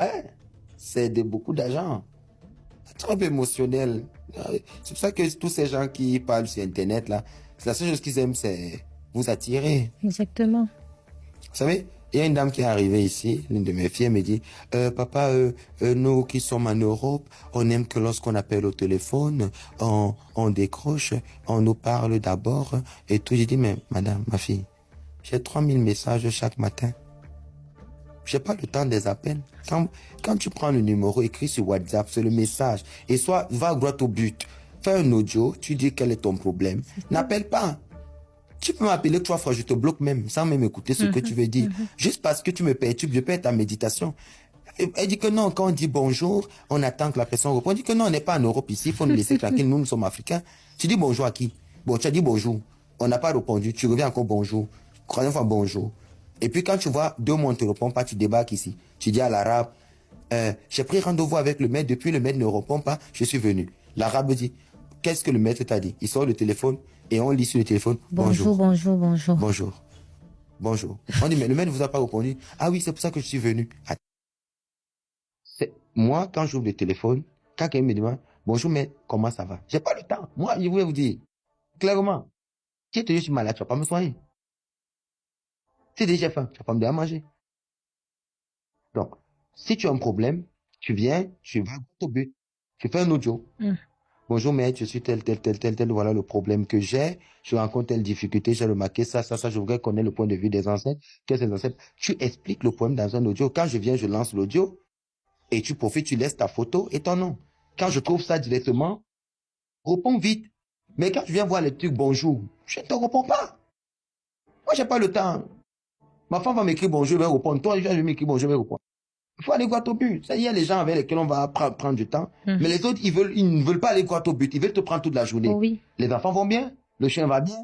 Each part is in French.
Ouais, c'est de beaucoup d'argent. Trop émotionnel. C'est pour ça que tous ces gens qui parlent sur Internet, là, la seule chose qu'ils aiment, c'est vous attirer. Exactement. Vous savez, il y a une dame qui est arrivée ici, l'une de mes filles, elle me dit, papa, nous qui sommes en Europe, on aime que lorsqu'on appelle au téléphone, on décroche, on nous parle d'abord et tout. J'ai dit, mais madame, ma fille, j'ai 3000 messages chaque matin. J'ai pas le temps des appels. Quand tu prends le numéro écrit sur WhatsApp, c'est le message. Et soit, va droit au but. Fais un audio, tu dis quel est ton problème. N'appelle pas. Tu peux m'appeler 3 fois, je te bloque même, sans même écouter ce que tu veux dire. Juste parce que tu me perturbes, je perds ta méditation. Elle dit que non, quand on dit bonjour, on attend que la personne réponde. Elle dit que non, on n'est pas en Europe ici, il faut nous laisser tranquille, nous sommes africains. Tu dis bonjour à qui? Bon, tu as dit bonjour. On n'a pas répondu, tu reviens encore bonjour. Troisième fois bonjour. Et puis quand tu vois 2 mois, on ne te répond pas, tu débarques ici. Tu dis à l'arabe, j'ai pris rendez-vous avec le maître, depuis le maître ne répond pas, je suis venu. L'arabe dit, qu'est-ce que le maître t'a dit? Il sort le téléphone et on lit sur le téléphone, Bonjour, bonjour, bonjour, bonjour. bonjour, bonjour. On dit, mais le maître ne vous a pas répondu. Ah oui, c'est pour ça que je suis venu. Moi, quand j'ouvre le téléphone, quand quelqu'un me demande, bonjour, mais comment ça va? J'ai pas le temps. Moi, je voulais vous dire, clairement, si je suis malade, tu vas pas me soigner. Si déjà faim, tu vas pas me donner à manger. Donc, si tu as un problème, tu viens, tu vas au but. Tu fais un audio. Bonjour, maître, je suis tel, voilà le problème que j'ai. Je rencontre telle difficulté, j'ai remarqué ça, je voudrais connaître le point de vue des ancêtres. Qu'est-ce que les ancêtres? Tu expliques le problème dans un audio. Quand je viens, je lance l'audio et tu profites, tu laisses ta photo et ton nom. Quand je trouve ça directement, réponds vite. Mais quand tu viens voir les trucs bonjour, je ne te réponds pas. Moi, j'ai pas le temps. Ma femme va m'écrire bonjour, je vais répondre. Toi, je vais m'écrire bonjour, je vais répondre. Il faut aller droit au but. Ça, il y a les gens avec lesquels on va prendre du temps. Mais les autres, ils ne veulent pas aller droit au but. Ils veulent te prendre toute la journée. Oh oui. Les enfants vont bien, le chien va bien,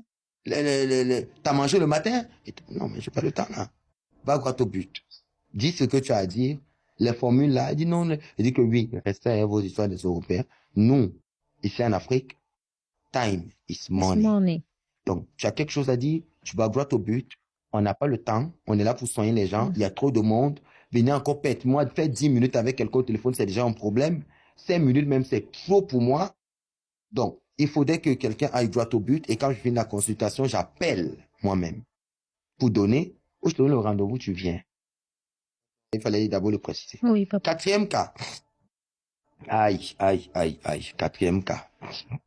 t'as mangé le matin. Non, mais j'ai pas le temps là. Va droit au but. Dis ce que tu as à dire. Les formules là, il dit non. Il dit que oui, restez à vos histoires des Européens. Nous, ici en Afrique, time is It's money. money. Donc, tu as quelque chose à dire, tu vas droit au but. On n'a pas le temps. On est là pour soigner les gens. Il y a trop de monde. Venez encore pète moi, faire 10 minutes avec quelqu'un au téléphone, c'est déjà un problème. 5 minutes même, c'est trop pour moi. Donc, il faudrait que quelqu'un aille droit au but. Et quand je finis la consultation, j'appelle moi-même pour donner. Ou je te donne le rendez-vous, tu viens. Il fallait d'abord le préciser. Oui, papa. Quatrième cas. Aïe, aïe, aïe, aïe. Quatrième cas. Vous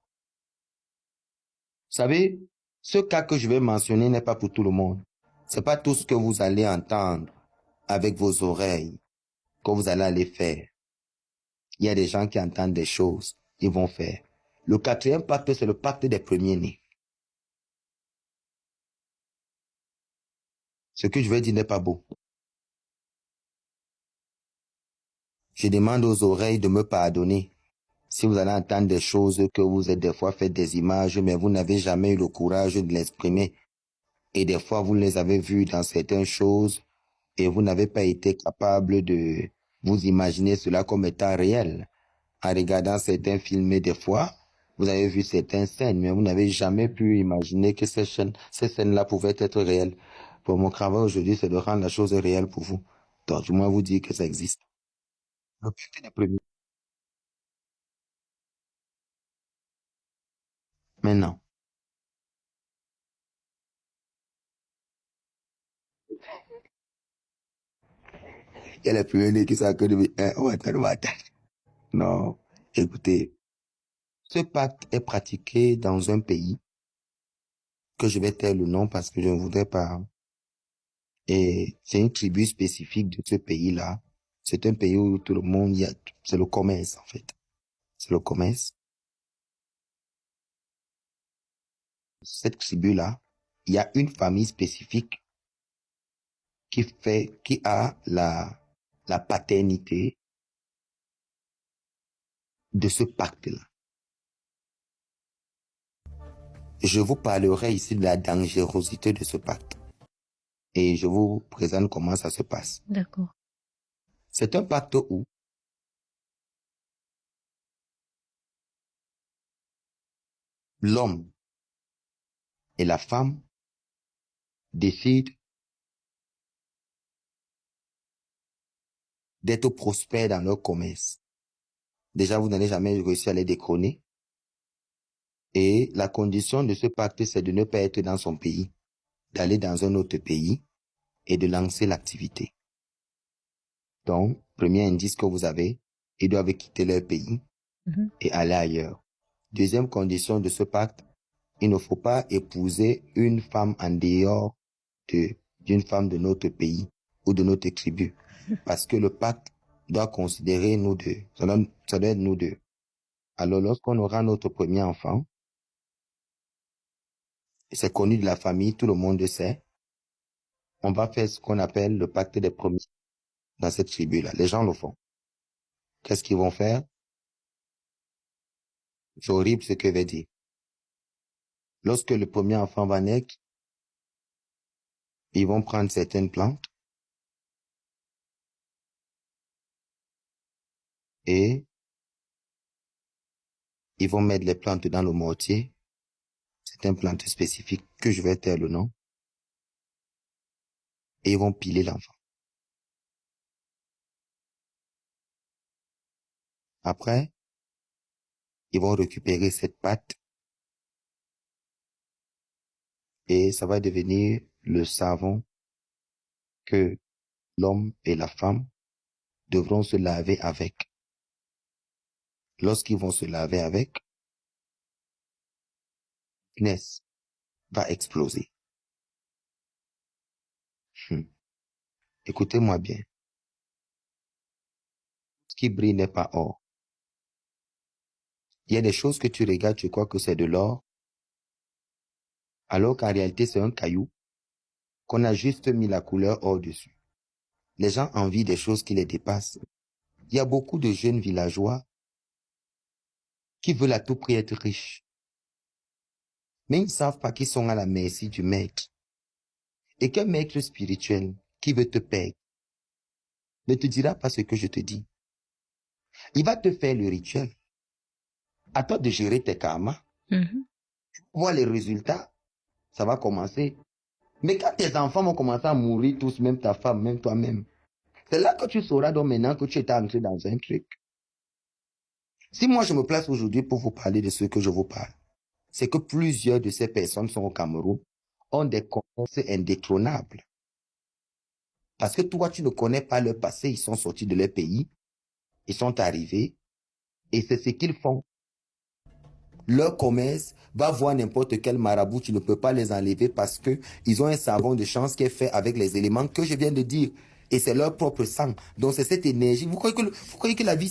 savez, ce cas que je vais mentionner n'est pas pour tout le monde. C'est pas tout ce que vous allez entendre avec vos oreilles que vous allez aller faire. Il y a des gens qui entendent des choses, ils vont faire. Le quatrième pacte, c'est le pacte des premiers-nés. Ce que je vais dire n'est pas beau. Je demande aux oreilles de me pardonner. Si vous allez entendre des choses que vous êtes des fois fait des images, mais vous n'avez jamais eu le courage de l'exprimer. Et des fois, vous les avez vues dans certaines choses et vous n'avez pas été capable de vous imaginer cela comme étant réel. En regardant certains films, et des fois, vous avez vu certaines scènes, mais vous n'avez jamais pu imaginer que ces scènes-là pouvaient être réelles. Pour mon travail aujourd'hui, c'est de rendre la chose réelle pour vous. Donc, du moins vous dire que ça existe. Le but des premiers. Maintenant, il y a les premiers qui sont que de... on va attendre. Non, écoutez, ce pacte est pratiqué dans un pays que je vais taire le nom parce que je ne voudrais pas. Et c'est une tribu spécifique de ce pays-là. C'est un pays où tout le monde, c'est le commerce, en fait. C'est le commerce. Cette tribu-là, il y a une famille spécifique qui a la paternité de ce pacte-là. Je vous parlerai ici de la dangerosité de ce pacte. Et je vous présente comment ça se passe. D'accord. C'est un pacte où l'homme et la femme décident d'être prospères dans leur commerce. Déjà, vous n'allez jamais réussir à les détrôner. Et la condition de ce pacte, c'est de ne pas être dans son pays, d'aller dans un autre pays et de lancer l'activité. Donc, premier indice que vous avez, ils doivent quitter leur pays et aller ailleurs. Deuxième condition de ce pacte, il ne faut pas épouser une femme en dehors d'une femme de notre pays ou de notre tribu. Parce que le pacte doit considérer nous deux. Ça doit être nous deux. Alors, lorsqu'on aura notre premier enfant, c'est connu de la famille, tout le monde le sait, on va faire ce qu'on appelle le pacte des premiers dans cette tribu-là. Les gens le font. Qu'est-ce qu'ils vont faire? C'est horrible ce que je vais dire. Lorsque le premier enfant va naître, ils vont prendre certaines plantes et ils vont mettre les plantes dans le mortier. C'est une plante spécifique que je vais taire le nom. Et ils vont piler l'enfant. Après, ils vont récupérer cette pâte et ça va devenir le savon que l'homme et la femme devront se laver avec. Lorsqu'ils vont se laver avec, Inès va exploser. Écoutez-moi bien. Ce qui brille n'est pas or. Il y a des choses que tu regardes, tu crois que c'est de l'or, alors qu'en réalité c'est un caillou qu'on a juste mis la couleur or dessus. Les gens envient des choses qui les dépassent. Il y a beaucoup de jeunes villageois qui veulent à tout prix être riches. Mais ils ne savent pas qu'ils sont à la merci du maître. Et qu'un maître spirituel qui veut te payer ne te dira pas ce que je te dis. Il va te faire le rituel. À toi de gérer tes karmas. Voir les résultats, ça va commencer. Mais quand tes enfants vont commencer à mourir tous, même ta femme, même toi-même, c'est là que tu sauras donc maintenant que tu es entré dans un truc. Si moi je me place aujourd'hui pour vous parler de ce que je vous parle, c'est que plusieurs de ces personnes sont au Cameroun, ont des commerces indétrônables. Parce que toi, tu ne connais pas leur passé, ils sont sortis de leur pays, ils sont arrivés, et c'est ce qu'ils font. Leur commerce va voir n'importe quel marabout, tu ne peux pas les enlever parce que ils ont un savon de chance qui est fait avec les éléments que je viens de dire. Et c'est leur propre sang. Donc c'est cette énergie. Vous croyez que la vie,